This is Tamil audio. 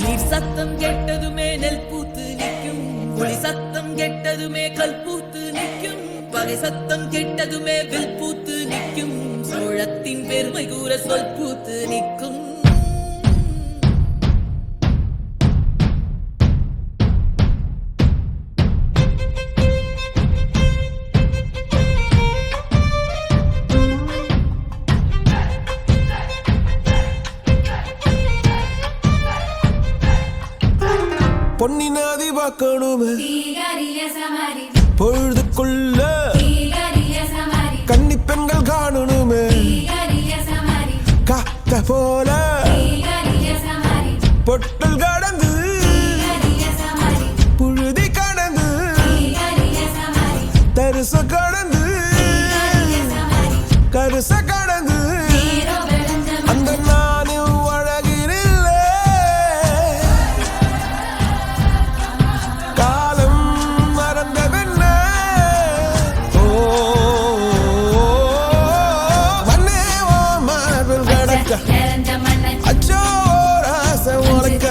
நீர் சத்தம் கெட்டதுமே நெல் பூத்து நிற்கும், ஒளி சத்தம் கெட்டதுமே கல் பூத்து நிற்கும், பகை சத்தம் கெட்டதுமே வில் பூத்து நிற்கும், சோழத்தின் பெருமை கூற சொல் பூத்து நிற்கும். பொன்னி நாதி பார்க்கணுமே பொழுதுக்குள்ள கன்னி பெண்கள் காணணுமே காத்த போல பொட்டல் கடந்து புழுதி கடந்து தரிச கடந்து கருச கடந்து அந்த நானும் அழகினில்ல காலம் மறந்ததென்ன மண்ணே ஓ மார்பில் கடக்க அச்சோ ராச உலக்க